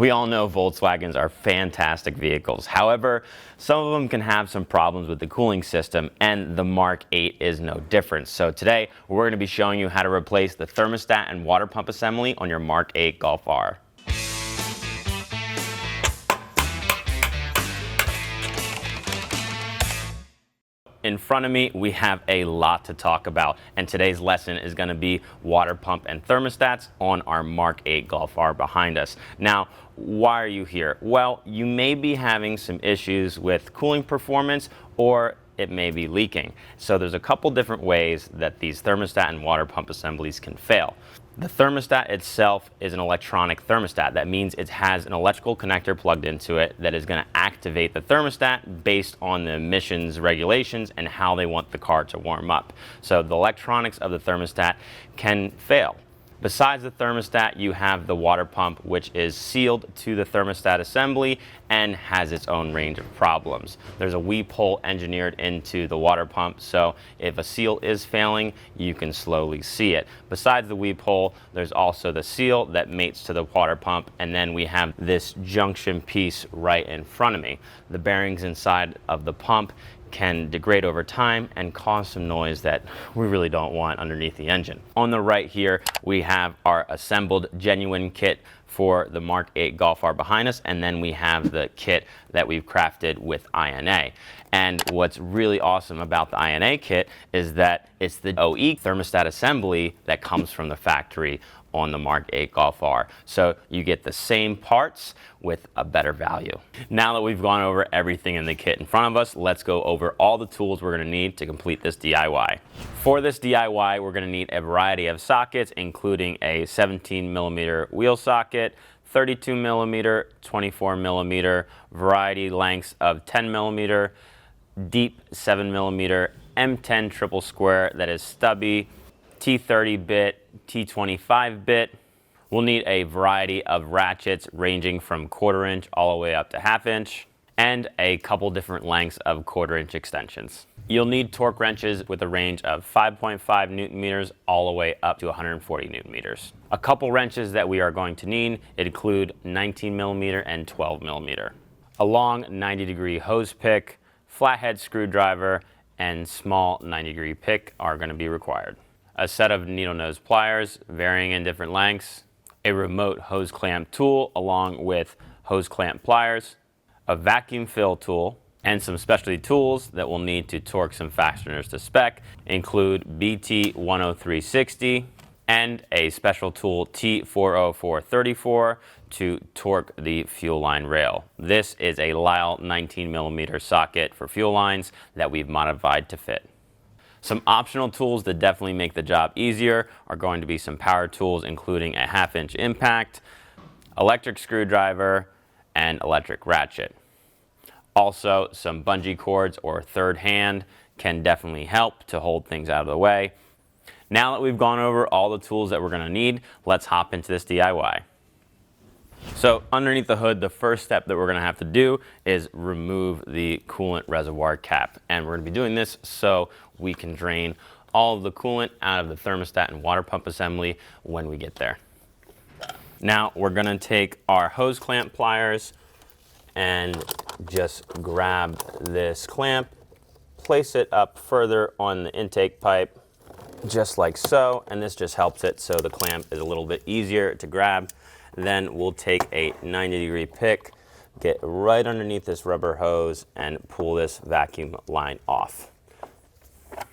We all know Volkswagens are fantastic vehicles. However, some of them can have some problems with the cooling system, and the Mk8 is no different. So today, we're going to be showing you how to replace the thermostat and water pump assembly on your Mk8 Golf R. In front of me, we have a lot to talk about, and today's lesson is going to be water pump and thermostats on our Mk8 Golf R behind us. Now, why are you here? Well, you may be having some issues with cooling performance, or it may be leaking. So there's a couple different ways that these thermostat and water pump assemblies can fail. The thermostat itself is an electronic thermostat. That means it has an electrical connector plugged into it that is going to activate the thermostat based on the emissions regulations and how they want the car to warm up. So the electronics of the thermostat can fail. Besides the thermostat, you have the water pump, which is sealed to the thermostat assembly and has its own range of problems. There's a weep hole engineered into the water pump, so if a seal is failing, you can slowly see it. Besides the weep hole, there's also the seal that mates to the water pump, and then we have this junction piece right in front of me. The bearings inside of the pump can degrade over time and cause some noise that we really don't want underneath the engine. On the right here, we have our assembled genuine kit for the Mk8 Golf R behind us, and then we have the kit that we've crafted with INA. And what's really awesome about the INA kit is that it's the OE thermostat assembly that comes from the factory on the Mk8 Golf R. So you get the same parts with a better value. Now that we've gone over everything in the kit in front of us, let's go over all the tools we're gonna need to complete this DIY. For this DIY, we're gonna need a variety of sockets, including a 17mm wheel socket, 32mm, 24mm, variety lengths of 10mm, deep 7mm, M10 triple square that is stubby, T30 bit, T25 bit. We'll need a variety of ratchets ranging from 1/4 inch all the way up to 1/2 inch, and a couple different lengths of 1/4 inch extensions. You'll need torque wrenches with a range of 5.5 Newton meters all the way up to 140 Newton meters. A couple wrenches that we are going to need include 19mm and 12mm. A long 90-degree hose pick, flathead screwdriver, and small 90-degree pick are going to be required. A set of needle nose pliers varying in different lengths, a remote hose clamp tool along with hose clamp pliers, a vacuum fill tool, and some specialty tools that we'll need to torque some fasteners to spec include BT 10360 and a special tool T40434 to torque the fuel line rail. This is a Lyle 19mm socket for fuel lines that we've modified to fit. Some optional tools that definitely make the job easier are going to be some power tools, including a 1/2 inch impact, electric screwdriver, and electric ratchet. Also, some bungee cords or third hand can definitely help to hold things out of the way. Now that we've gone over all the tools that we're going to need, let's hop into this DIY. So underneath the hood, the first step that we're going to have to do is remove the coolant reservoir cap. And we're going to be doing this so we can drain all of the coolant out of the thermostat and water pump assembly when we get there. Now we're going to take our hose clamp pliers and just grab this clamp, place it up further on the intake pipe, just like so. And this just helps it so the clamp is a little bit easier to grab. Then we'll take a 90-degree pick, get right underneath this rubber hose, and pull this vacuum line off.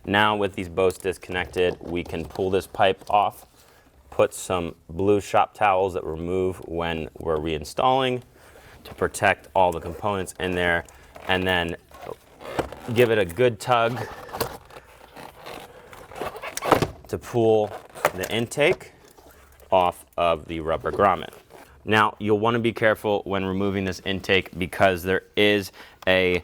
Now with these bolts disconnected, we can pull this pipe off, put some blue shop towels that remove when we're reinstalling to protect all the components in there, and then give it a good tug to pull the intake off of the rubber grommet. Now you'll want to be careful when removing this intake because there is a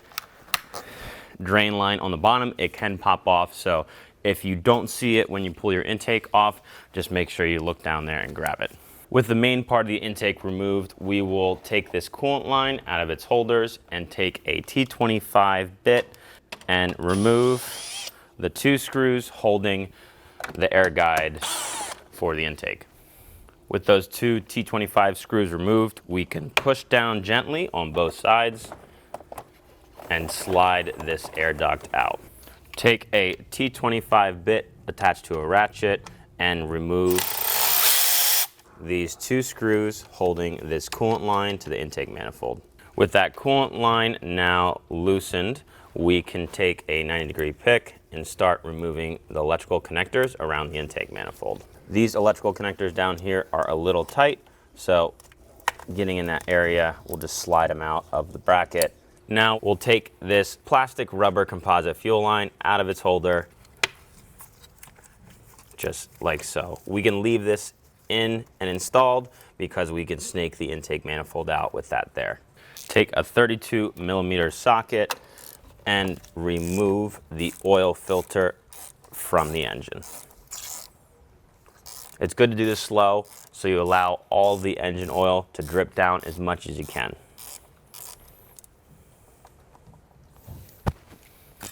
drain line on the bottom. It can pop off, so if you don't see it when you pull your intake off, just make sure you look down there and grab it. With the main part of the intake removed, we will take this coolant line out of its holders and take a T25 bit and remove the 2 screws holding the air guide for the intake. With those two T25 screws removed, we can push down gently on both sides and slide this air duct out. Take a T25 bit attached to a ratchet and remove these two screws holding this coolant line to the intake manifold. With that coolant line now loosened, we can take a 90-degree pick and start removing the electrical connectors around the intake manifold. These electrical connectors down here are a little tight, so getting in that area, we'll just slide them out of the bracket. Now we'll take this plastic rubber composite fuel line out of its holder, just like so. We can leave this in and installed because we can snake the intake manifold out with that there. Take a 32mm socket and remove the oil filter from the engine. It's good to do this slow so you allow all the engine oil to drip down as much as you can.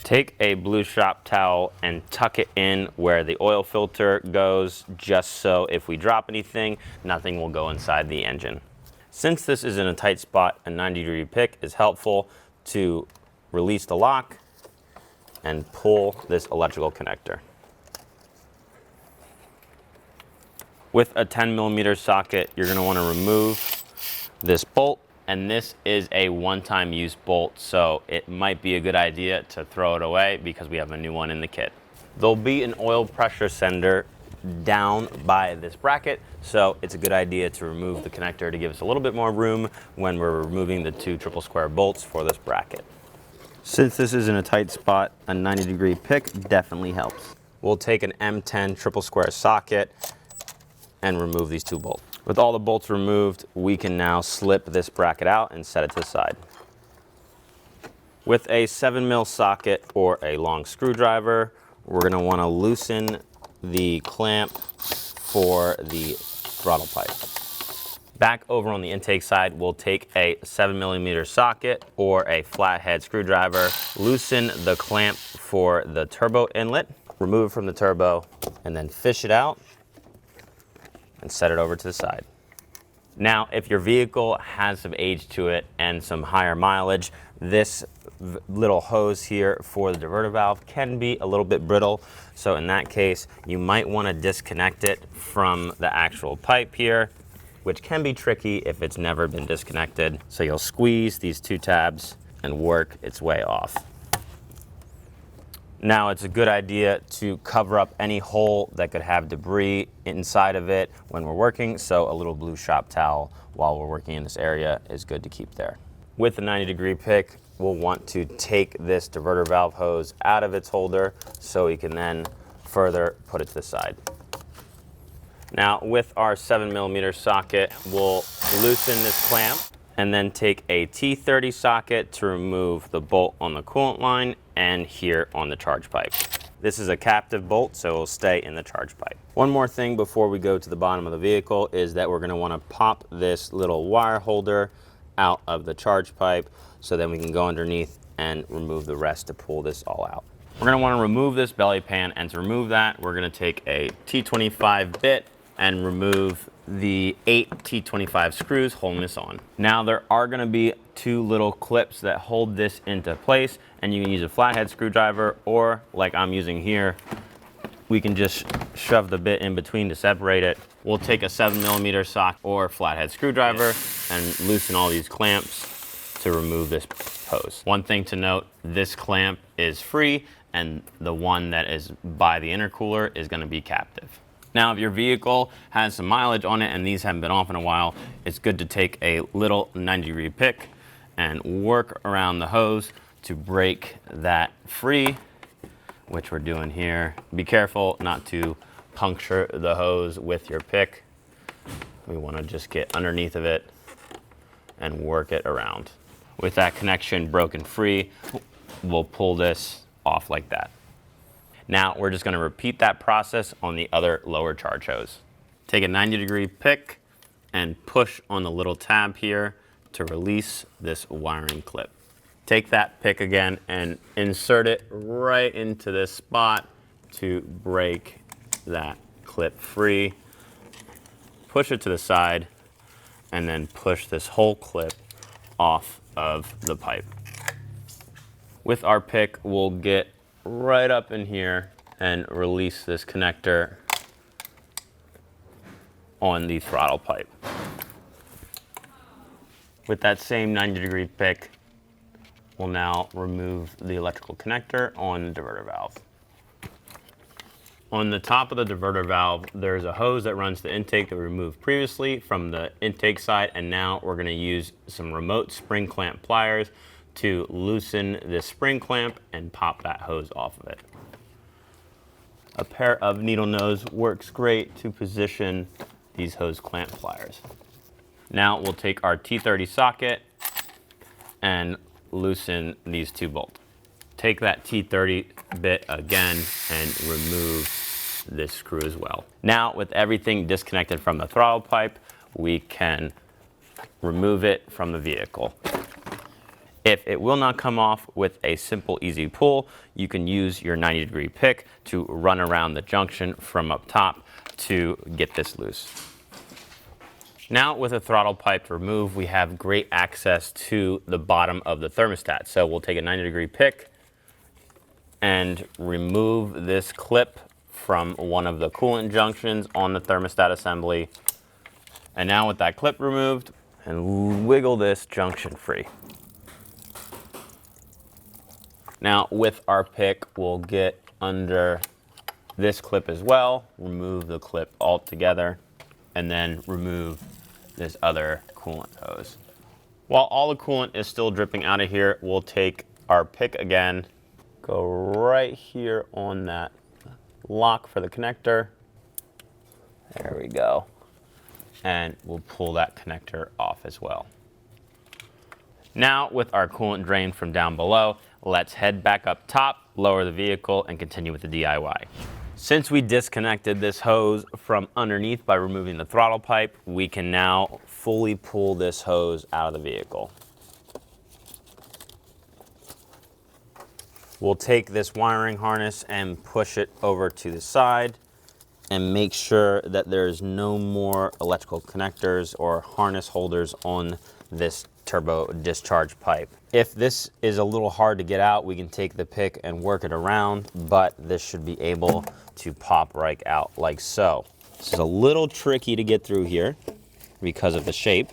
Take a blue shop towel and tuck it in where the oil filter goes, just so if we drop anything, nothing will go inside the engine. Since this is in a tight spot, a 90-degree pick is helpful to release the lock and pull this electrical connector. With a 10mm socket, you're going to want to remove this bolt, and this is a one-time use bolt, so it might be a good idea to throw it away because we have a new one in the kit. There'll be an oil pressure sender down by this bracket, so it's a good idea to remove the connector to give us a little bit more room when we're removing the two triple square bolts for this bracket. Since this is in a tight spot, a 90-degree pick definitely helps. We'll take an M10 triple square socket and remove these two bolts. With all the bolts removed, we can now slip this bracket out and set it to the side. With a 7mm socket or a long screwdriver, we're going to want to loosen the clamp for the throttle pipe. Back over on the intake side, we'll take a 7mm socket or a flathead screwdriver, loosen the clamp for the turbo inlet, remove it from the turbo, and then fish it out and set it over to the side. Now, if your vehicle has some age to it and some higher mileage, this little hose here for the diverter valve can be a little bit brittle. So in that case, you might want to disconnect it from the actual pipe here, which can be tricky if it's never been disconnected. So you'll squeeze these two tabs and work its way off. Now it's a good idea to cover up any hole that could have debris inside of it when we're working, so a little blue shop towel while we're working in this area is good to keep there. With the 90-degree pick, we'll want to take this diverter valve hose out of its holder so we can then further put it to the side. Now with our 7mm socket, we'll loosen this clamp and then take a T30 socket to remove the bolt on the coolant line and here on the charge pipe. This is a captive bolt, so it'll stay in the charge pipe. One more thing before we go to the bottom of the vehicle is that we're going to want to pop this little wire holder out of the charge pipe so then we can go underneath and remove the rest to pull this all out. We're going to want to remove this belly pan, and to remove that, we're going to take a T25 bit and remove the 8 T25 screws holding this on. Now there are going to be two little clips that hold this into place, and you can use a flathead screwdriver, or like I'm using here, we can just shove the bit in between to separate it. We'll take a 7mm socket or flathead screwdriver and loosen all these clamps to remove this hose. One thing to note, this clamp is free and the one that is by the intercooler is going to be captive. Now, if your vehicle has some mileage on it and these haven't been off in a while, it's good to take a little 90-degree pick and work around the hose to break that free, which we're doing here. Be careful not to puncture the hose with your pick. We want to just get underneath of it and work it around. With that connection broken free, we'll pull this off like that. Now we're just going to repeat that process on the other lower charge hose. Take a 90-degree pick and push on the little tab here to release this wiring clip. Take that pick again and insert it right into this spot to break that clip free. push it to the side and then push this whole clip off of the pipe. With our pick, we'll get right up in here and release this connector on the throttle pipe. With that same 90-degree pick, we'll now remove the electrical connector on the diverter valve. On the top of the diverter valve, there's a hose that runs the intake that we removed previously from the intake side, and now we're going to use some remote spring clamp pliers to loosen this spring clamp and pop that hose off of it. A pair of needle nose works great to position these hose clamp pliers. Now we'll take our T30 socket and loosen these two bolts. Take that T30 bit again and remove this screw as well. Now, with everything disconnected from the throttle pipe, we can remove it from the vehicle. If it will not come off with a simple, easy pull, you can use your 90-degree pick to run around the junction from up top to get this loose. Now, with the throttle pipe removed, we have great access to the bottom of the thermostat. So we'll take a 90-degree pick and remove this clip from one of the coolant junctions on the thermostat assembly. And now with that clip removed, and wiggle this junction free. Now with our pick, we'll get under this clip as well, remove the clip altogether, and then remove this other coolant hose. While all the coolant is still dripping out of here, we'll take our pick again, go right here on that lock for the connector. There we go. And we'll pull that connector off as well. Now with our coolant drained from down below, let's head back up top, lower the vehicle, and continue with the DIY. Since we disconnected this hose from underneath by removing the throttle pipe, we can now fully pull this hose out of the vehicle. We'll take this wiring harness and push it over to the side and make sure that there's no more electrical connectors or harness holders on this turbo discharge pipe. If this is a little hard to get out, we can take the pick and work it around, but this should be able to pop right out like so. This is a little tricky to get through here because of the shape.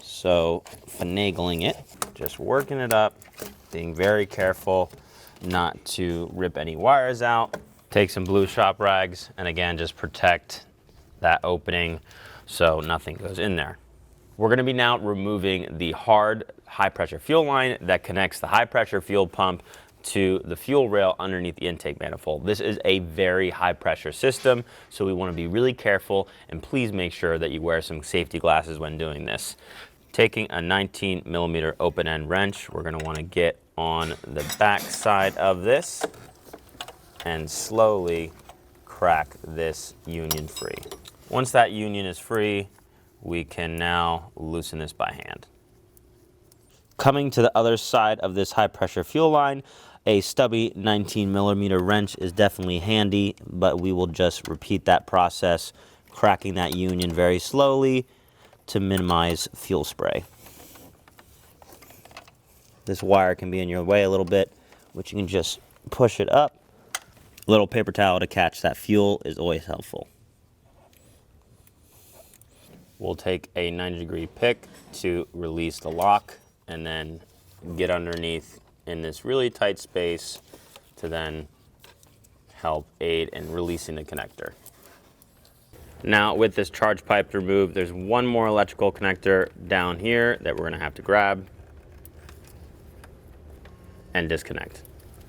So finagling it, just working it up, being very careful not to rip any wires out. Take some blue shop rags and again, just protect that opening so nothing goes in there. We're going to be now removing the hard high pressure fuel line that connects the high pressure fuel pump to the fuel rail underneath the intake manifold. This is a very high pressure system, so we want to be really careful, and please make sure that you wear some safety glasses when doing this. Taking a 19mm open end wrench, we're going to want to get on the back side of this and slowly crack this union free. Once that union is free, we can now loosen this by hand. Coming to the other side of this high pressure fuel line, a stubby 19mm wrench is definitely handy, but we will just repeat that process, cracking that union very slowly to minimize fuel spray. This wire can be in your way a little bit, which you can just push it up. A little paper towel to catch that fuel is always helpful. We'll take a 90-degree pick to release the lock and then get underneath in this really tight space to then help aid in releasing the connector. Now with this charge pipe removed, there's one more electrical connector down here that we're going to have to grab and disconnect.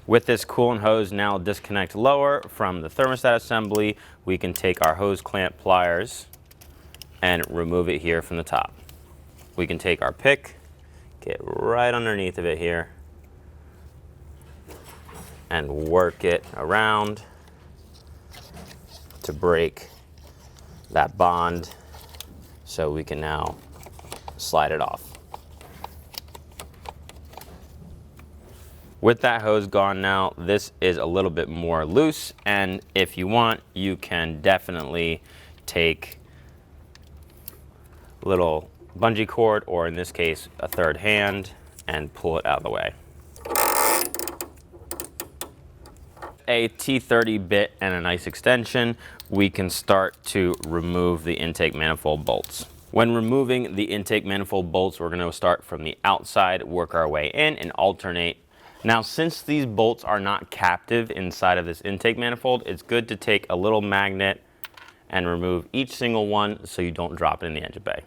With this coolant hose now disconnect lower from the thermostat assembly, we can take our hose clamp pliers and remove it here from the top. We can take our pick, get right underneath of it here, and work it around to break that bond so we can now slide it off. With that hose gone now, this is a little bit more loose, and if you want, you can definitely take little bungee cord, or in this case, a third hand, and pull it out of the way. A T30 bit and a nice extension, we can start to remove the intake manifold bolts. When removing the intake manifold bolts, we're going to start from the outside, work our way in, and alternate. Now, since these bolts are not captive inside of this intake manifold, it's good to take a little magnet and remove each single one so you don't drop it in the engine bay.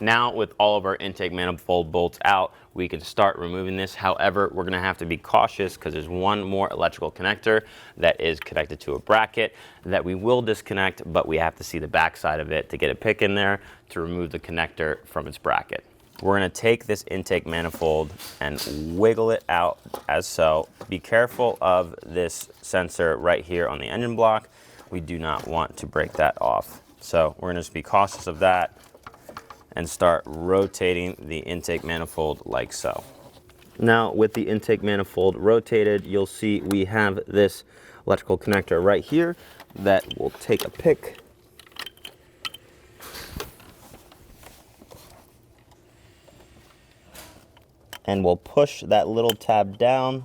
Now, with all of our intake manifold bolts out, we can start removing this. However, we're going to have to be cautious because there's one more electrical connector that is connected to a bracket that we will disconnect, but we have to see the back side of it to get a pick in there to remove the connector from its bracket. We're going to take this intake manifold and wiggle it out as so. Be careful of this sensor right here on the engine block. We do not want to break that off. So we're going to just be cautious of that and start rotating the intake manifold like so. Now, with the intake manifold rotated, you'll see we have this electrical connector right here that will take a pick and we'll push that little tab down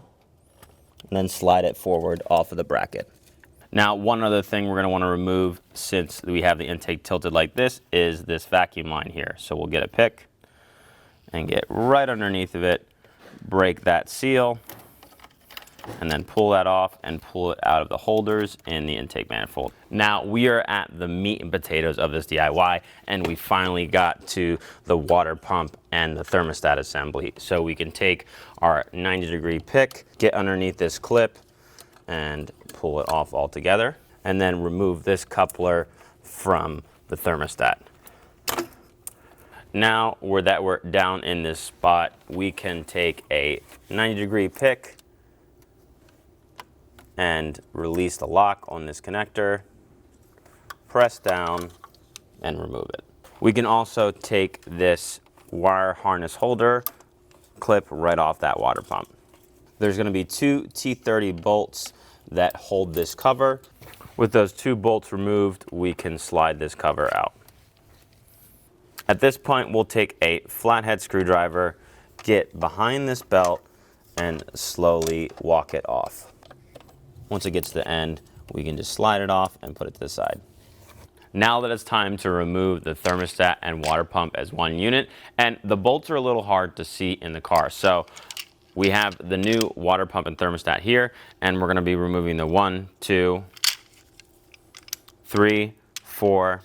and then slide it forward off of the bracket. Now, one other thing we're going to want to remove, since we have the intake tilted like this, is this vacuum line here. So we'll get a pick and get right underneath of it, break that seal, and then pull that off and pull it out of the holders in the intake manifold. Now, we are at the meat and potatoes of this DIY, and we finally got to the water pump and the thermostat assembly. So we can take our 90-degree pick, get underneath this clip, and pull it off altogether, and then remove this coupler from the thermostat. Now, where that we're down in this spot, we can take a 90-degree pick and release the lock on this connector, press down, and remove it. We can also take this wire harness holder clip right off that water pump. There's going to be two T30 bolts that hold this cover. With those two bolts removed, we can slide this cover out. At this point, we'll take a flathead screwdriver, get behind this belt, and slowly walk it off. Once it gets to the end, we can just slide it off and put it to the side. Now that it's time to remove the thermostat and water pump as one unit, and the bolts are a little hard to see in the car. So we have the new water pump and thermostat here, and we're going to be removing the 1, 2, 3, 4,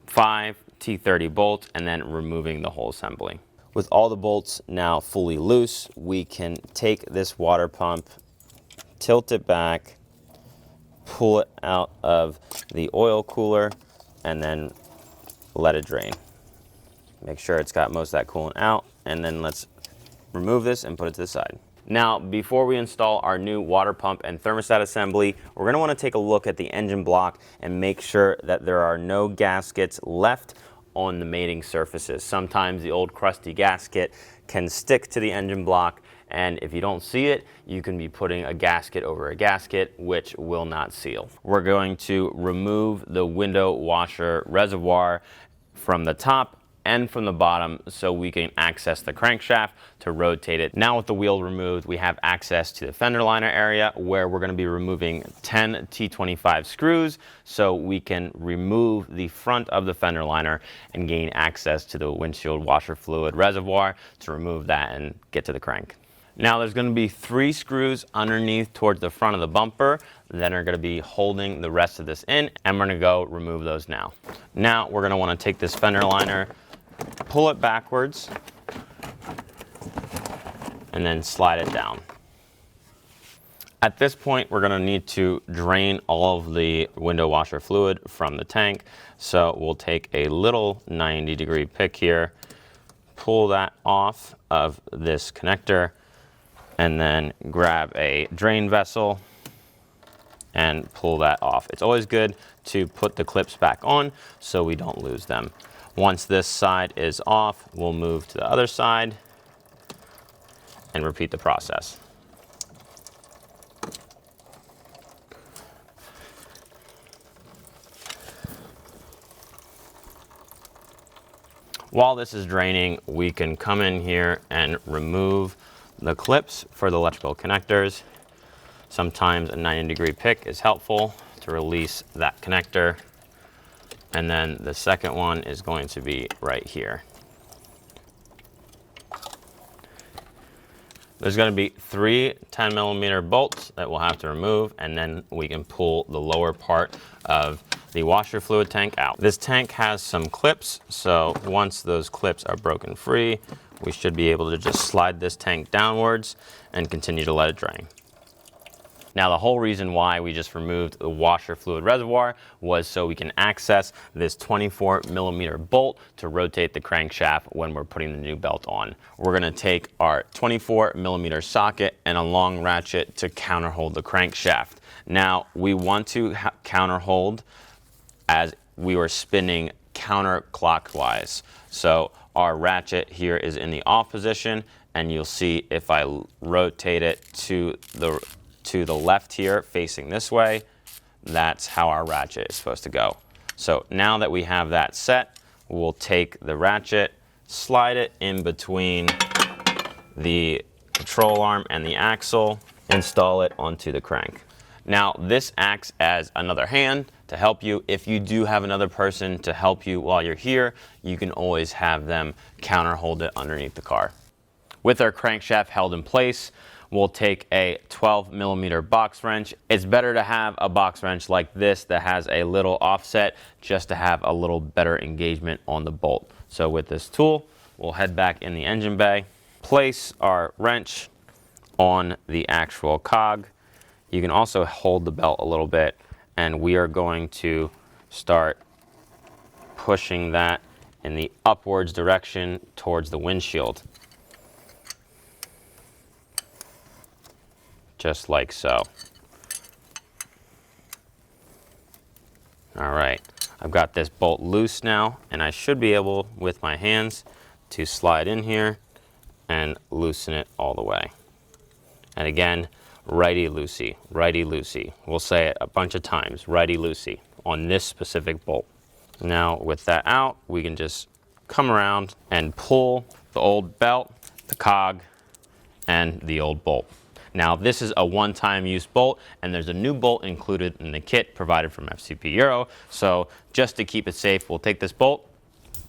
5 T30 bolts, and then removing the whole assembly. With all the bolts now fully loose, we can take this water pump, tilt it back, pull it out of the oil cooler, and then let it drain. Make sure it's got most of that coolant out, and then let's remove this and put it to the side. Now, before we install our new water pump and thermostat assembly, we're going to want to take a look at the engine block and make sure that there are no gaskets left on the mating surfaces. Sometimes the old crusty gasket can stick to the engine block, and if you don't see it, you can be putting a gasket over a gasket, which will not seal. We're going to remove the window washer reservoir from the top and from the bottom so we can access the crankshaft to rotate it. Now with the wheel removed, we have access to the fender liner area where we're going to be removing 10 T25 screws so we can remove the front of the fender liner and gain access to the windshield washer fluid reservoir to remove that and get to the crank. Now there's going to be 3 screws underneath towards the front of the bumper that are going to be holding the rest of this in, and we're going to go remove those now. Now we're going to want to take this fender liner, pull it backwards, and then slide it down. At this point, we're going to need to drain all of the window washer fluid from the tank. So we'll take a little 90-degree pick here, pull that off of this connector, and then grab a drain vessel and pull that off. It's always good to put the clips back on so we don't lose them. Once this side is off, we'll move to the other side and repeat the process. While this is draining, we can come in here and remove the clips for the electrical connectors. Sometimes a 90-degree pick is helpful to release that connector. And then the second one is going to be right here. There's going to be 3 10mm bolts that we'll have to remove, and then we can pull the lower part of the washer fluid tank out. This tank has some clips, so once those clips are broken free, we should be able to just slide this tank downwards and continue to let it drain. Now, the whole reason why we just removed the washer fluid reservoir was so we can access this 24mm bolt to rotate the crankshaft when we're putting the new belt on. We're going to take our 24mm socket and a long ratchet to counterhold the crankshaft. Now, we want to counterhold as we were spinning counterclockwise. So our ratchet here is in the off position, and you'll see if I rotate it to the left here, facing this way, that's how our ratchet is supposed to go. So now that we have that set, we'll take the ratchet, slide it in between the control arm and the axle, install it onto the crank. Now, this acts as another hand to help you. If you do have another person to help you while you're here, you can always have them counter hold it underneath the car. With our crankshaft held in place, we'll take a 12mm box wrench. It's better to have a box wrench like this that has a little offset just to have a little better engagement on the bolt. So with this tool, we'll head back in the engine bay, place our wrench on the actual cog. You can also hold the belt a little bit, and we are going to start pushing that in the upwards direction towards the windshield. Just like so. All right, I've got this bolt loose now, and I should be able, with my hands, to slide in here and loosen it all the way. And again, righty-loosey, righty-loosey. We'll say it a bunch of times, righty-loosey, on this specific bolt. Now, with that out, we can just come around and pull the old belt, the cog, and the old bolt. Now, this is a one-time use bolt, and there's a new bolt included in the kit provided from FCP Euro. So just to keep it safe, we'll take this bolt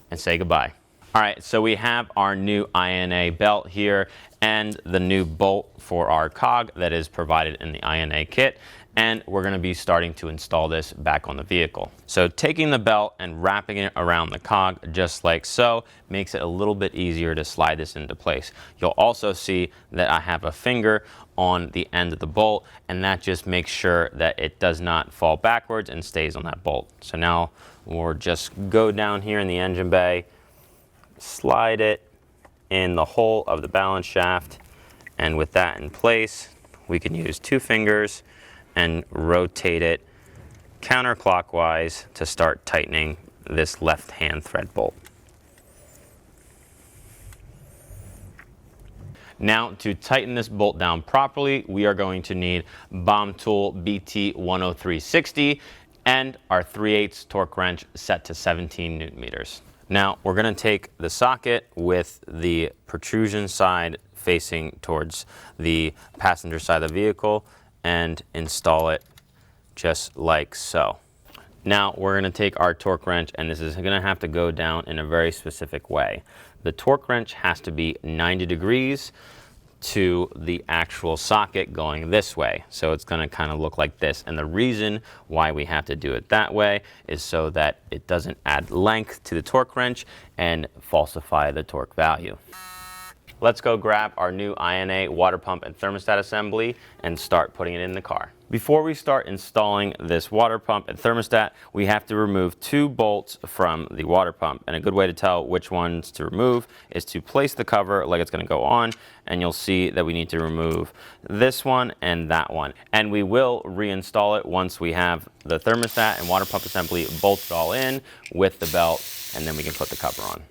and say goodbye. All right, so we have our new INA belt here and the new bolt for our cog that is provided in the INA kit. And we're going to be starting to install this back on the vehicle. So taking the belt and wrapping it around the cog just like so makes it a little bit easier to slide this into place. You'll also see that I have a finger on the end of the bolt, and that just makes sure that it does not fall backwards and stays on that bolt. So now we'll just go down here in the engine bay, slide it in the hole of the balance shaft, and with that in place, we can use 2 fingers and rotate it counterclockwise to start tightening this left-hand thread bolt. Now, to tighten this bolt down properly, we are going to need Bomb Tool BT 10360 and our 3/8 torque wrench set to 17 Newton meters. Now, we're going to take the socket with the protrusion side facing towards the passenger side of the vehicle and install it just like so. Now we're going to take our torque wrench, and this is going to have to go down in a very specific way. The torque wrench has to be 90 degrees to the actual socket going this way. So it's going to kind of look like this. And the reason why we have to do it that way is so that it doesn't add length to the torque wrench and falsify the torque value. Let's go grab our new INA water pump and thermostat assembly and start putting it in the car. Before we start installing this water pump and thermostat, we have to remove 2 bolts from the water pump. And a good way to tell which ones to remove is to place the cover like it's going to go on, and you'll see that we need to remove this one and that one. And we will reinstall it once we have the thermostat and water pump assembly bolted all in with the belt, and then we can put the cover on.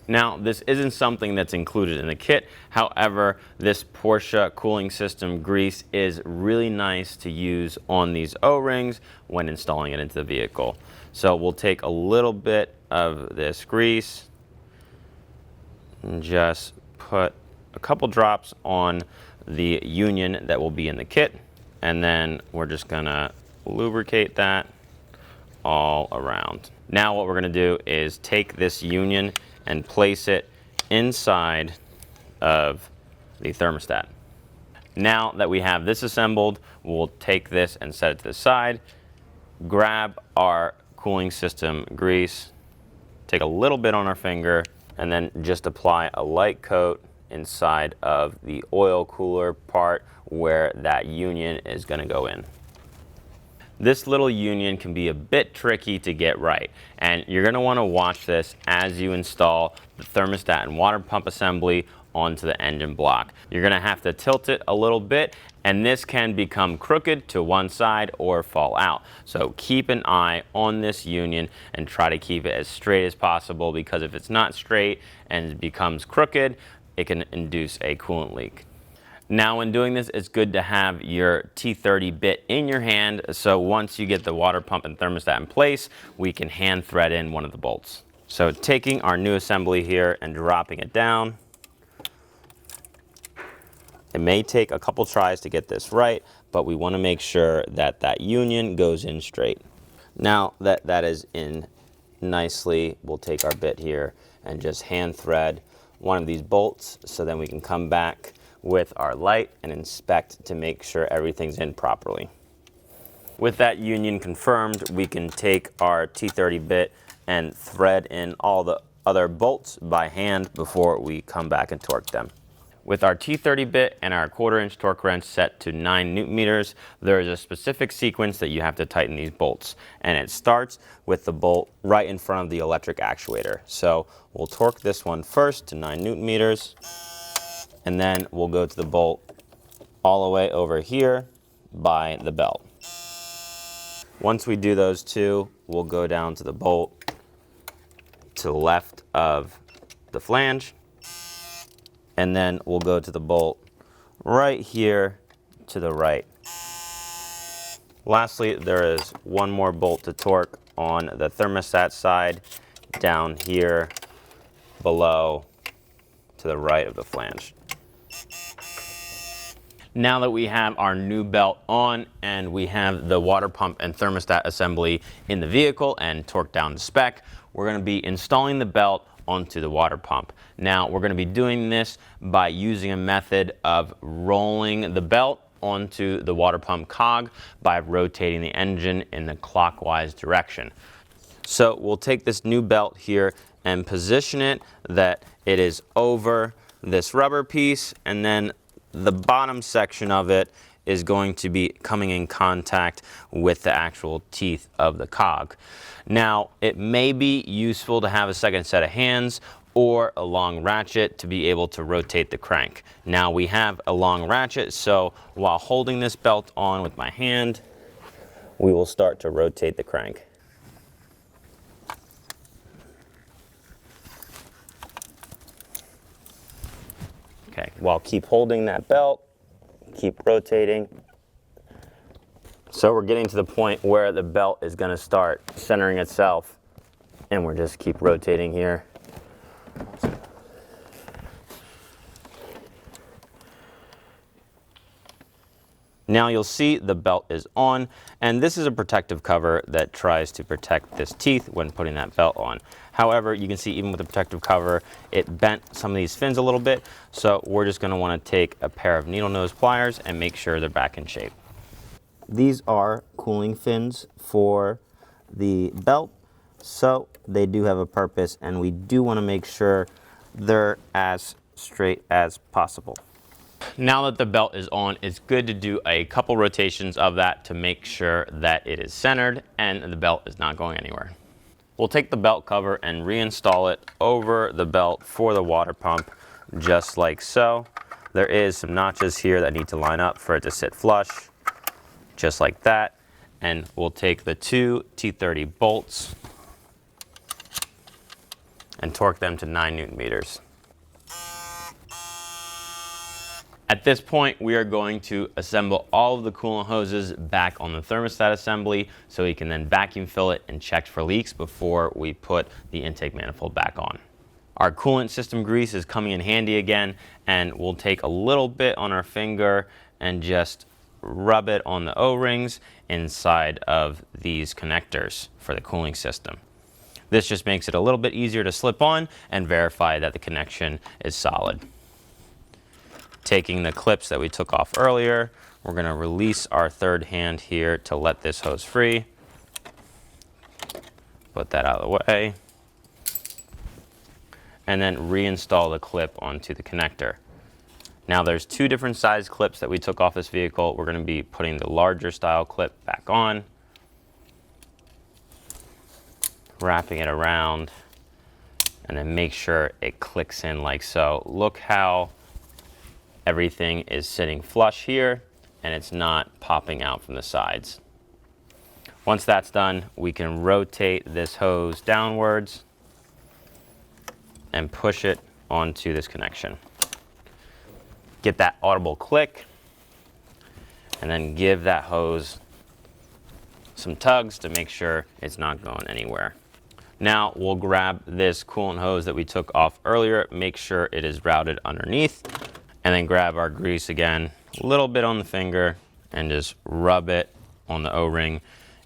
Now, this isn't something that's included in the kit. However, this Porsche cooling system grease is really nice to use on these O-rings when installing it into the vehicle. So we'll take a little bit of this grease and just put a couple drops on the union that will be in the kit, and then we're just gonna lubricate that all around. Now what we're gonna do is take this union and place it inside of the thermostat. Now that we have this assembled, we'll take this and set it to the side, grab our cooling system grease, take a little bit on our finger, and then just apply a light coat inside of the oil cooler part where that union is going to go in. This little union can be a bit tricky to get right, and you're going to want to watch this as you install the thermostat and water pump assembly onto the engine block. You're going to have to tilt it a little bit, and this can become crooked to one side or fall out. So keep an eye on this union and try to keep it as straight as possible, because if it's not straight and it becomes crooked, it can induce a coolant leak. Now when doing this, it's good to have your T30 bit in your hand, so once you get the water pump and thermostat in place, we can hand thread in one of the bolts. So taking our new assembly here and dropping it down. It may take a couple tries to get this right, but we want to make sure that that union goes in straight. Now that that is in nicely, we'll take our bit here and just hand thread one of these bolts, so then we can come back with our light and inspect to make sure everything's in properly. With that union confirmed, we can take our T30 bit and thread in all the other bolts by hand before we come back and torque them. With our T30 bit and our 1/4 inch torque wrench set to 9 Newton meters, there is a specific sequence that you have to tighten these bolts. And it starts with the bolt right in front of the electric actuator. So we'll torque this one first to 9 Newton meters, and then we'll go to the bolt all the way over here by the belt. Once we do those two, we'll go down to the bolt to the left of the flange, and then we'll go to the bolt right here to the right. Lastly, there is one more bolt to torque on the thermostat side down here below to the right of the flange. Now that we have our new belt on and we have the water pump and thermostat assembly in the vehicle and torqued down to spec, we're going to be installing the belt onto the water pump. Now we're going to be doing this by using a method of rolling the belt onto the water pump cog by rotating the engine in the clockwise direction. So we'll take this new belt here and position it that it is over this rubber piece, and then the bottom section of it is going to be coming in contact with the actual teeth of the cog. Now, it may be useful to have a second set of hands or a long ratchet to be able to rotate the crank. Now we have a long ratchet, so while holding this belt on with my hand, we will start to rotate the crank. Okay, while keep holding that belt, keep rotating. So we're getting to the point where the belt is going to start centering itself, and we're just keep rotating here. Now you'll see the belt is on, and this is a protective cover that tries to protect this teeth when putting that belt on. However, you can see even with the protective cover, it bent some of these fins a little bit, so we're just going to want to take a pair of needle nose pliers and make sure they're back in shape. These are cooling fins for the belt, so they do have a purpose, and we do want to make sure they're as straight as possible. Now that the belt is on, it's good to do a couple rotations of that to make sure that it is centered and the belt is not going anywhere. We'll take the belt cover and reinstall it over the belt for the water pump, just like so. There is some notches here that need to line up for it to sit flush, just like that. And we'll take the two T30 bolts and torque them to 9 Newton meters. At this point, we are going to assemble all of the coolant hoses back on the thermostat assembly so we can then vacuum fill it and check for leaks before we put the intake manifold back on. Our coolant system grease is coming in handy again, and we'll take a little bit on our finger and just rub it on the O-rings inside of these connectors for the cooling system. This just makes it a little bit easier to slip on and verify that the connection is solid. Taking the clips that we took off earlier, we're going to release our third hand here to let this hose free. Put that out of the way. And then reinstall the clip onto the connector. Now there's two different size clips that we took off this vehicle. We're going to be putting the larger style clip back on, wrapping it around, and then make sure it clicks in like so. Look how everything is sitting flush here and it's not popping out from the sides. Once that's done, we can rotate this hose downwards and push it onto this connection. Get that audible click, and then give that hose some tugs to make sure it's not going anywhere. Now we'll grab this coolant hose that we took off earlier, make sure it is routed underneath, and then grab our grease again, a little bit on the finger, and just rub it on the O-ring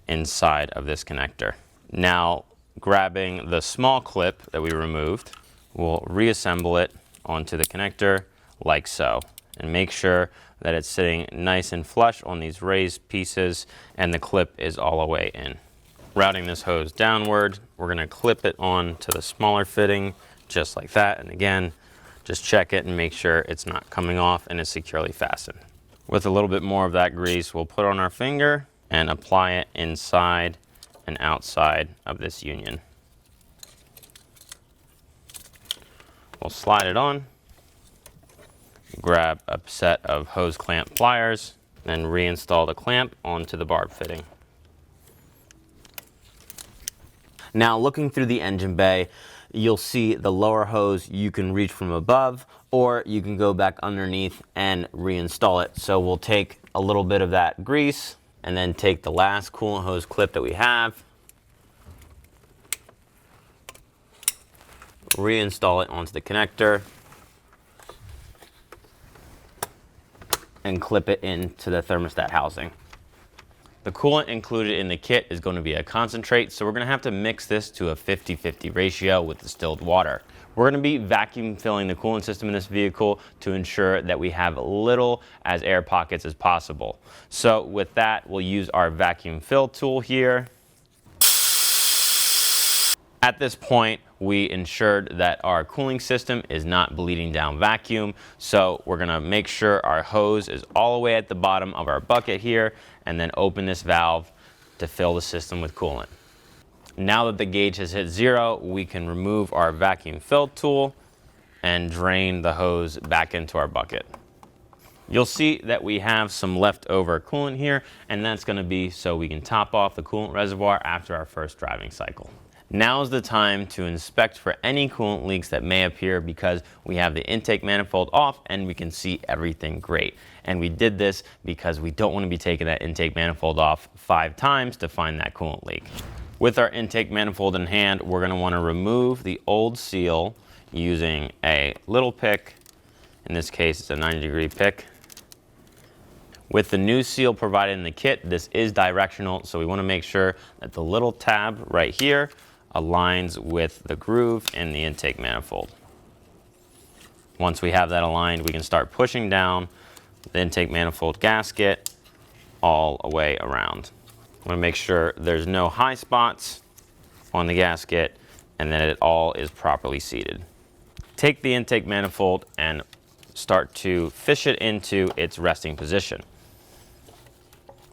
inside of this connector. Now, grabbing the small clip that we removed, we'll reassemble it onto the connector like so, and make sure that it's sitting nice and flush on these raised pieces and the clip is all the way in. Routing this hose downward, we're going to clip it on to the smaller fitting just like that, and again, just check it and make sure it's not coming off and is securely fastened. With a little bit more of that grease, we'll put on our finger and apply it inside and outside of this union. We'll slide it on, grab a set of hose clamp pliers, and reinstall the clamp onto the barb fitting. Now, looking through the engine bay, you'll see the lower hose you can reach from above, or you can go back underneath and reinstall it. So we'll take a little bit of that grease and then take the last coolant hose clip that we have, reinstall it onto the connector, and clip it into the thermostat housing. The coolant included in the kit is going to be a concentrate, so we're going to have to mix this to a 50-50 ratio with distilled water. We're going to be vacuum filling the coolant system in this vehicle to ensure that we have little as air pockets as possible. So with that, we'll use our vacuum fill tool here. At this point, we ensured that our cooling system is not bleeding down vacuum, so we're gonna make sure our hose is all the way at the bottom of our bucket here, and then open this valve to fill the system with coolant. Now that the gauge has hit 0, we can remove our vacuum fill tool and drain the hose back into our bucket. You'll see that we have some leftover coolant here, and that's gonna be so we can top off the coolant reservoir after our first driving cycle. Now is the time to inspect for any coolant leaks that may appear because we have the intake manifold off and we can see everything great. And we did this because we don't want to be taking that intake manifold off 5 times to find that coolant leak. With our intake manifold in hand, we're going to want to remove the old seal using a little pick. In this case, it's a 90-degree pick. With the new seal provided in the kit, this is directional, so we want to make sure that the little tab right here aligns with the groove in the intake manifold. Once we have that aligned, we can start pushing down the intake manifold gasket all the way around. I want to make sure there's no high spots on the gasket and that it all is properly seated. Take the intake manifold and start to fish it into its resting position.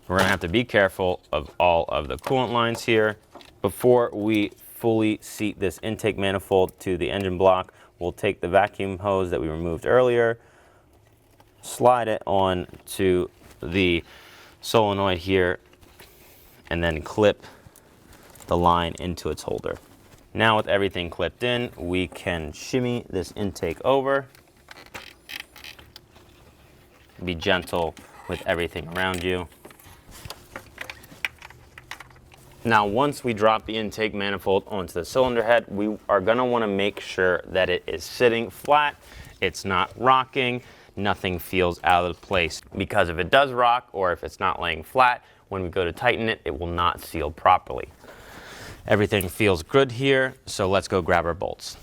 We're going to have to be careful of all of the coolant lines here. Before we fully seat this intake manifold to the engine block, we'll take the vacuum hose that we removed earlier, slide it on to the solenoid here, and then clip the line into its holder. Now with everything clipped in, we can shimmy this intake over. Be gentle with everything around you. Now, once we drop the intake manifold onto the cylinder head, we are gonna wanna make sure that it is sitting flat, it's not rocking, nothing feels out of place. Because if it does rock or if it's not laying flat, when we go to tighten it, it will not seal properly. Everything feels good here, so let's go grab our bolts.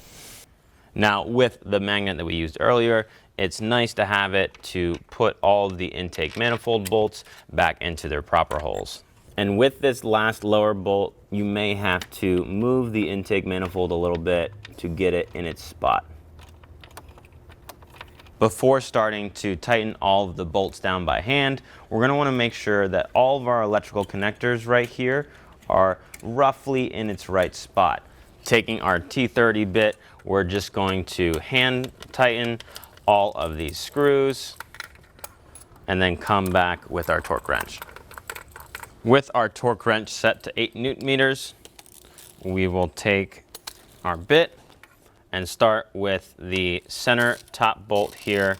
Now, with the magnet that we used earlier, it's nice to have it to put all of the intake manifold bolts back into their proper holes. And with this last lower bolt, you may have to move the intake manifold a little bit to get it in its spot. Before starting to tighten all of the bolts down by hand, we're going to want to make sure that all of our electrical connectors right here are roughly in its right spot. Taking our T30 bit, we're just going to hand tighten all of these screws and then come back with our torque wrench. With our torque wrench set to 8 Newton meters, we will take our bit and start with the center top bolt here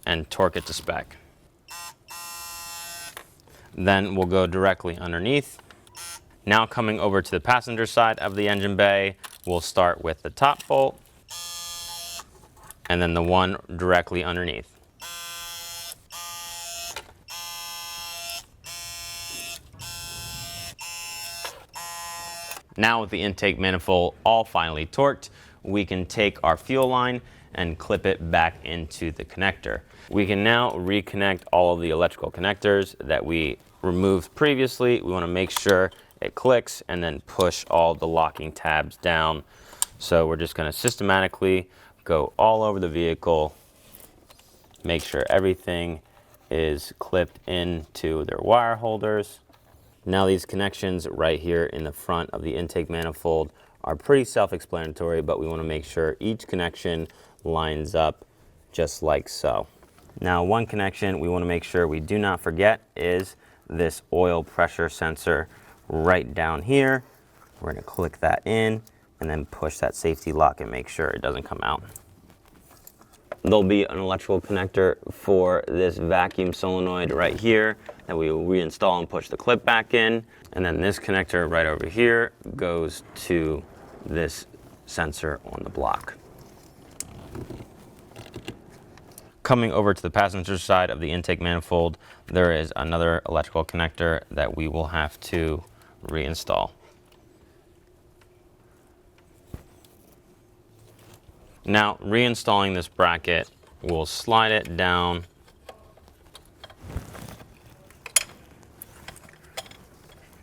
and torque it to spec. Then we'll go directly underneath. Now coming over to the passenger side of the engine bay, we'll start with the top bolt and then the one directly underneath. Now with the intake manifold all finally torqued, we can take our fuel line and clip it back into the connector. We can now reconnect all of the electrical connectors that we removed previously. We want to make sure it clicks and then push all the locking tabs down. So we're just going to systematically go all over the vehicle, make sure everything is clipped into their wire holders. Now these connections right here in the front of the intake manifold are pretty self-explanatory, but we want to make sure each connection lines up just like so. Now one connection we want to make sure we do not forget is this oil pressure sensor right down here. We're going to click that in and then push that safety lock and make sure it doesn't come out. There'll be an electrical connector for this vacuum solenoid right here that we will reinstall and push the clip back in. And then this connector right over here goes to this sensor on the block. Coming over to the passenger side of the intake manifold, there is another electrical connector that we will have to reinstall. Now, reinstalling this bracket, we'll slide it down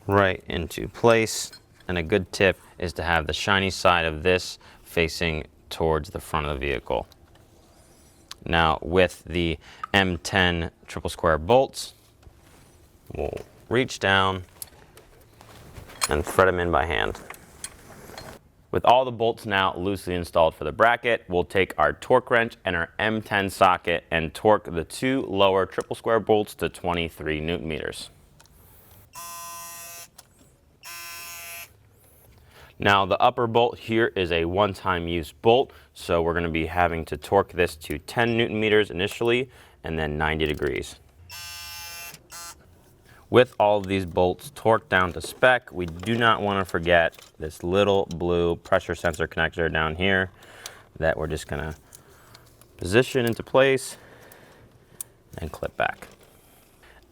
right into place. And a good tip is to have the shiny side of this facing towards the front of the vehicle. Now, with the M10 triple square bolts, we'll reach down and thread them in by hand. With all the bolts now loosely installed for the bracket, we'll take our torque wrench and our M10 socket and torque the two lower triple square bolts to 23 Newton meters. Now the upper bolt here is a one-time use bolt, so we're going to be having to torque this to 10 Newton meters initially and then 90 degrees. With all of these bolts torqued down to spec, we do not want to forget this little blue pressure sensor connector down here that we're just going to position into place and clip back.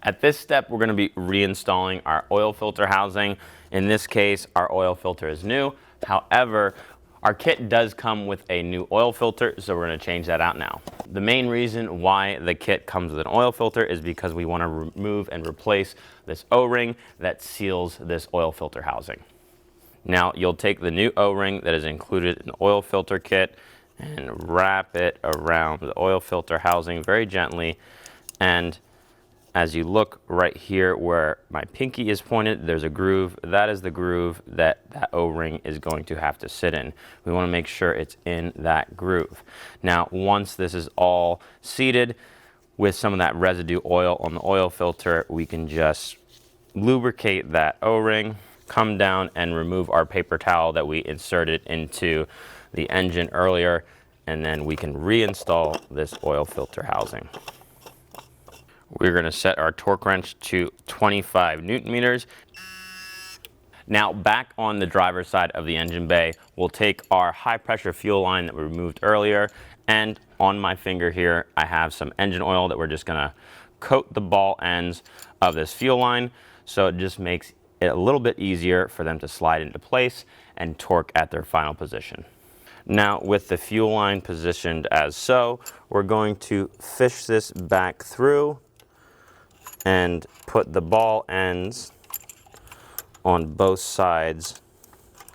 At this step, we're going to be reinstalling our oil filter housing. In this case, our oil filter is new. However, our kit does come with a new oil filter, so we're going to change that out now. The main reason why the kit comes with an oil filter is because we want to remove and replace this O-ring that seals this oil filter housing. Now, you'll take the new O-ring that is included in the oil filter kit and wrap it around the oil filter housing very gently. And as you look right here where my pinky is pointed, there's a groove. That is the groove that O-ring is going to have to sit in. We want to make sure it's in that groove. Now, once this is all seated with some of that residue oil on the oil filter, we can just lubricate that O-ring, come down and remove our paper towel that we inserted into the engine earlier, and then we can reinstall this oil filter housing. We're going to set our torque wrench to 25 Newton meters. Now back on the driver's side of the engine bay, we'll take our high pressure fuel line that we removed earlier, and on my finger here I have some engine oil that we're just gonna coat the ball ends of this fuel line, so it just makes it a little bit easier for them to slide into place and torque at their final position. Now with the fuel line positioned as so, we're going to fish this back through and put the ball ends on both sides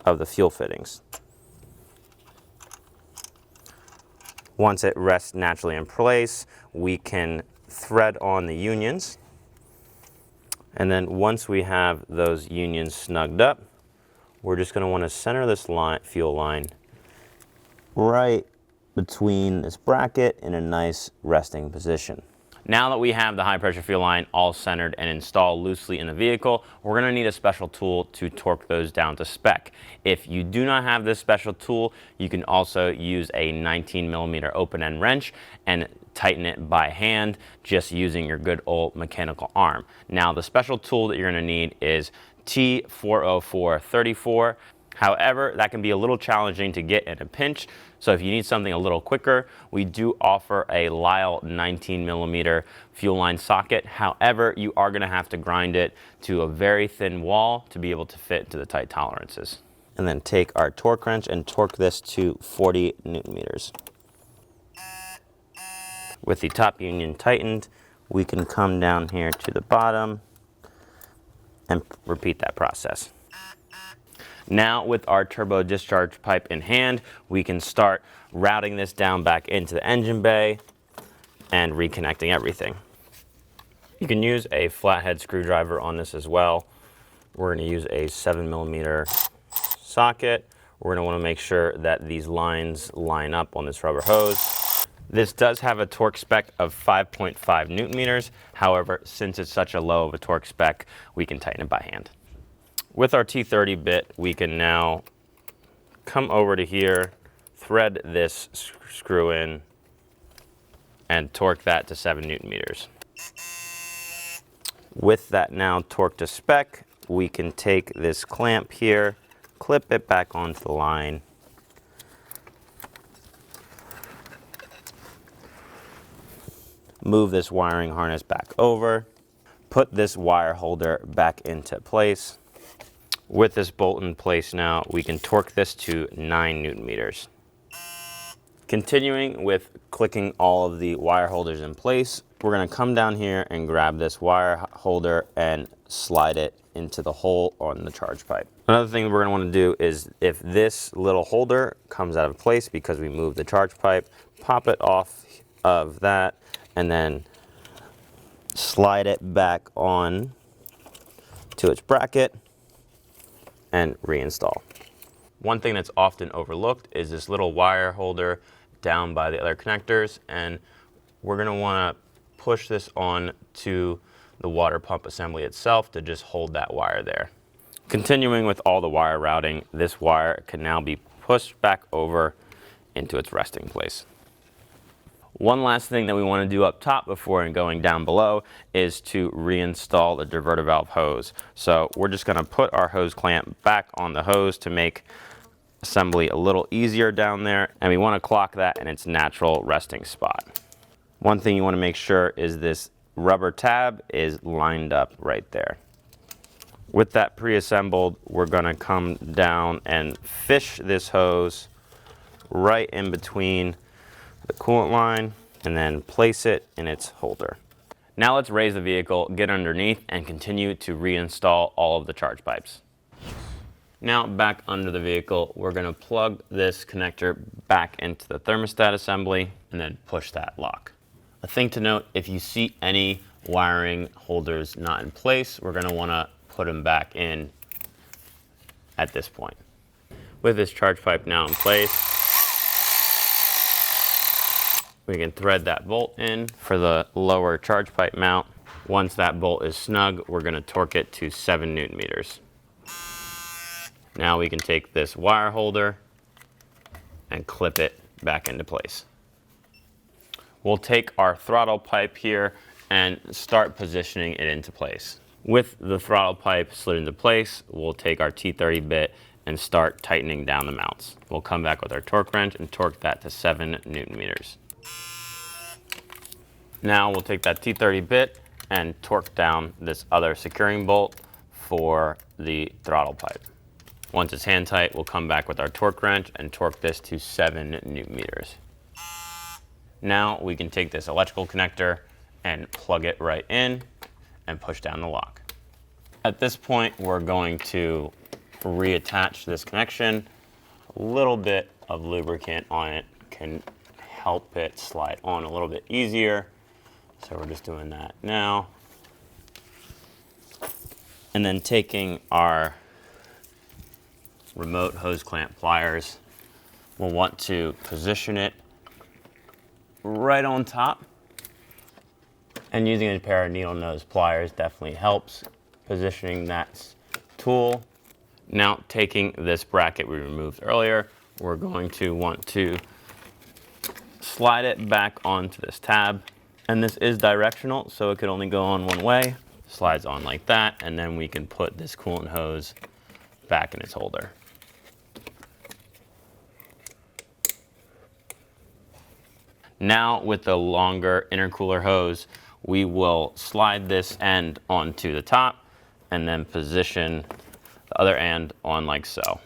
of the fuel fittings. Once it rests naturally in place, we can thread on the unions. And then once we have those unions snugged up, we're just going to want to center this fuel line right between this bracket in a nice resting position. Now that we have the high pressure fuel line all centered and installed loosely in the vehicle, we're going to need a special tool to torque those down to spec. If you do not have this special tool, you can also use a 19mm open-end wrench and tighten it by hand just using your good old mechanical arm. Now the special tool that you're going to need is T40434. However, that can be a little challenging to get in a pinch, so if you need something a little quicker, we do offer a Lyle 19mm fuel line socket. However, you are going to have to grind it to a very thin wall to be able to fit into the tight tolerances. And then take our torque wrench and torque this to 40 Newton meters. With the top union tightened, we can come down here to the bottom and repeat that process. Now with our turbo discharge pipe in hand, we can start routing this down back into the engine bay and reconnecting everything. You can use a flathead screwdriver on this as well. We're going to use a 7mm socket. We're going to want to make sure that these lines line up on this rubber hose. This does have a torque spec of 5.5 Newton meters. However, since it's such a low of a torque spec, we can tighten it by hand. With our T30 bit, we can now come over to here, thread this screw in, and torque that to 7 Newton meters. With that now torqued to spec, we can take this clamp here, clip it back onto the line, move this wiring harness back over, put this wire holder back into place. With this bolt in place now, we can torque this to 9 Newton meters. Continuing with clicking all of the wire holders in place, we're going to come down here and grab this wire holder and slide it into the hole on the charge pipe. Another thing we're going to want to do is, if this little holder comes out of place because we moved the charge pipe, pop it off of that and then slide it back on to its bracket and reinstall. One thing that's often overlooked is this little wire holder down by the other connectors, and we're going to want to push this on to the water pump assembly itself to just hold that wire there. Continuing with all the wire routing, this wire can now be pushed back over into its resting place. One last thing that we want to do up top before going down below is to reinstall the diverter valve hose. So we're just going to put our hose clamp back on the hose to make assembly a little easier down there, and we want to clock that in its natural resting spot. One thing you want to make sure is this rubber tab is lined up right there. With that pre-assembled, we're going to come down and fish this hose right in between the coolant line and then place it in its holder. Now let's raise the vehicle, get underneath, and continue to reinstall all of the charge pipes. Now back under the vehicle, we're going to plug this connector back into the thermostat assembly and then push that lock. A thing to note, if you see any wiring holders not in place, we're going to want to put them back in at this point. With this charge pipe now in place, we can thread that bolt in for the lower charge pipe mount. Once that bolt is snug, we're going to torque it to 7 Newton meters. Now we can take this wire holder and clip it back into place. We'll take our throttle pipe here and start positioning it into place. With the throttle pipe slid into place, we'll take our T30 bit and start tightening down the mounts. We'll come back with our torque wrench and torque that to 7 Newton meters. Now we'll take that T30 bit and torque down this other securing bolt for the throttle pipe. Once it's hand tight, we'll come back with our torque wrench and torque this to 7 Newton meters. Now we can take this electrical connector and plug it right in and push down the lock. At this point, we're going to reattach this connection. A little bit of lubricant on it can help it slide on a little bit easier. So we're just doing that now. And then taking our remote hose clamp pliers, we'll want to position it right on top. And using a pair of needle nose pliers definitely helps positioning that tool. Now taking this bracket we removed earlier, we're going to want to slide it back onto this tab. And this is directional, so it could only go on one way. Slides on like that, and then we can put this coolant hose back in its holder. Now with the longer intercooler hose, we will slide this end onto the top and then position the other end on like so.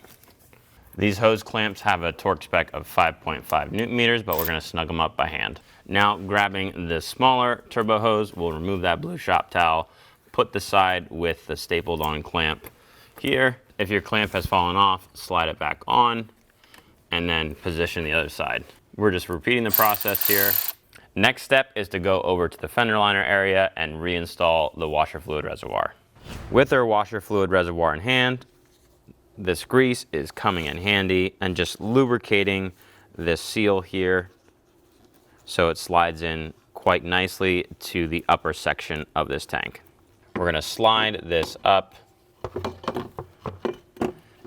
These hose clamps have a torque spec of 5.5 Newton meters, but we're going to snug them up by hand. Now grabbing the smaller turbo hose, we'll remove that blue shop towel, put the side with the stapled on clamp here. If your clamp has fallen off, slide it back on and then position the other side. We're just repeating the process here. Next step is to go over to the fender liner area and reinstall the washer fluid reservoir. With our washer fluid reservoir in hand, this grease is coming in handy and just lubricating this seal here so it slides in quite nicely to the upper section of this tank. We're going to slide this up,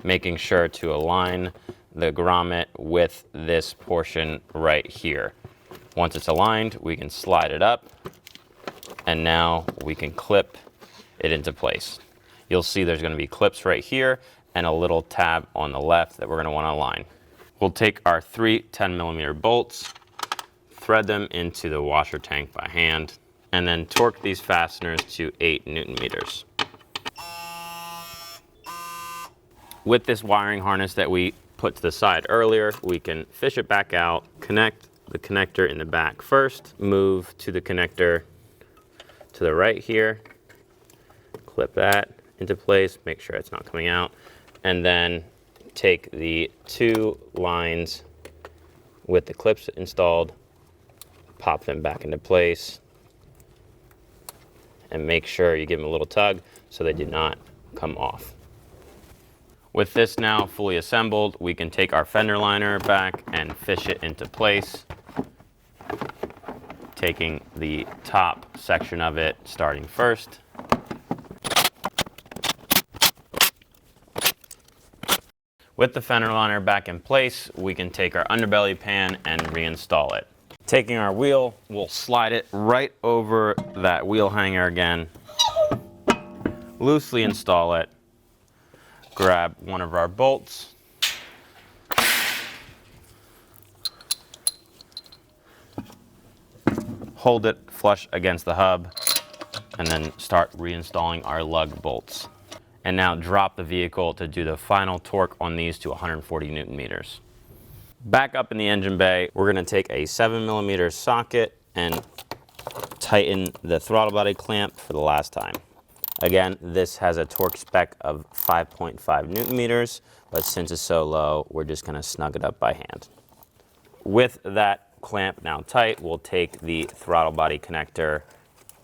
making sure to align the grommet with this portion right here. Once it's aligned, we can slide it up, and now we can clip it into place. You'll see there's going to be clips right here and a little tab on the left that we're going to want to align. We'll take our 3 10mm bolts, thread them into the washer tank by hand, and then torque these fasteners to 8 Newton meters. With this wiring harness that we put to the side earlier, we can fish it back out, connect the connector in the back first, move to the connector to the right here, clip that into place, make sure it's not coming out, and then take the 2 lines with the clips installed, pop them back into place, and make sure you give them a little tug so they do not come off. With this now fully assembled, we can take our fender liner back and fish it into place, taking the top section of it starting first. With the fender liner back in place, we can take our underbelly pan and reinstall it. Taking our wheel, we'll slide it right over that wheel hanger again, loosely install it, grab one of our bolts, hold it flush against the hub, and then start reinstalling our lug bolts. And now drop the vehicle to do the final torque on these to 140 Newton meters. Back up in the engine bay, we're going to take a 7mm socket and tighten the throttle body clamp for the last time. Again, this has a torque spec of 5.5 Newton meters, but since it's so low, we're just going to snug it up by hand. With that clamp now tight, we'll take the throttle body connector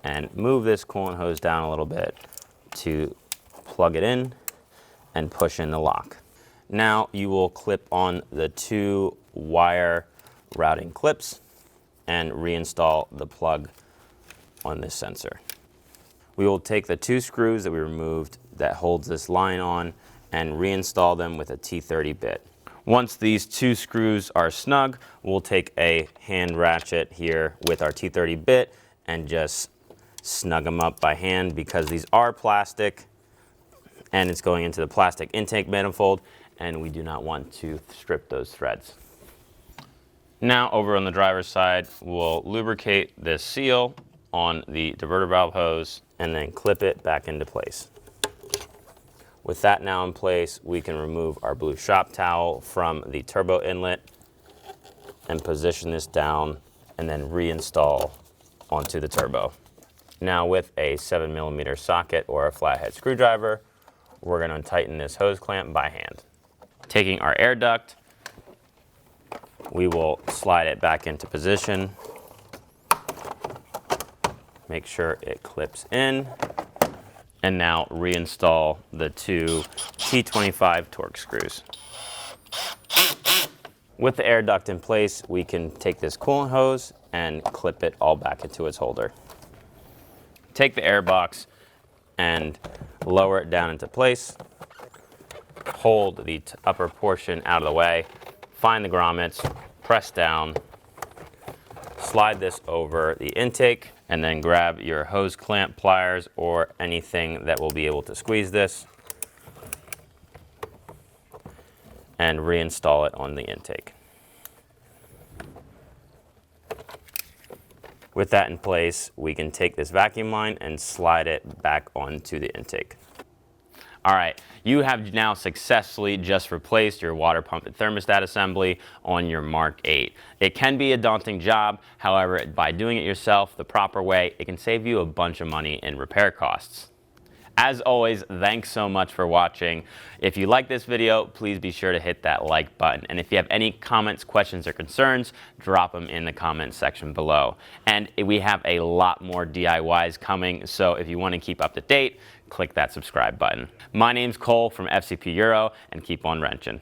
and move this coolant hose down a little bit to plug it in and push in the lock. Now you will clip on the 2 wire routing clips and reinstall the plug on this sensor. We will take the 2 screws that we removed that holds this line on and reinstall them with a T30 bit. Once these 2 screws are snug, we'll take a hand ratchet here with our T30 bit and just snug them up by hand because these are plastic and it's going into the plastic intake manifold, and we do not want to strip those threads. Now over on the driver's side, we'll lubricate this seal on the diverter valve hose and then clip it back into place. With that now in place, we can remove our blue shop towel from the turbo inlet and position this down and then reinstall onto the turbo. Now with a 7mm socket or a flathead screwdriver, we're going to tighten this hose clamp by hand. Taking our air duct, we will slide it back into position. Make sure it clips in. And now reinstall the two T25 Torx screws. With the air duct in place, we can take this coolant hose and clip it all back into its holder. Take the air box and lower it down into place. Hold the upper portion out of the way. Find the grommets, press down, slide this over the intake, and then grab your hose clamp pliers or anything that will be able to squeeze this and reinstall it on the intake. With that in place, we can take this vacuum line and slide it back onto the intake. All right, you have now successfully just replaced your water pump and thermostat assembly on your Mark 8. It can be a daunting job, however, by doing it yourself the proper way, it can save you a bunch of money in repair costs. As always, thanks so much for watching. If you like this video, please be sure to hit that like button. And if you have any comments, questions, or concerns, drop them in the comments section below. And we have a lot more DIYs coming, so if you want to keep up to date, click that subscribe button. My name's Cole from FCP Euro, and keep on wrenching.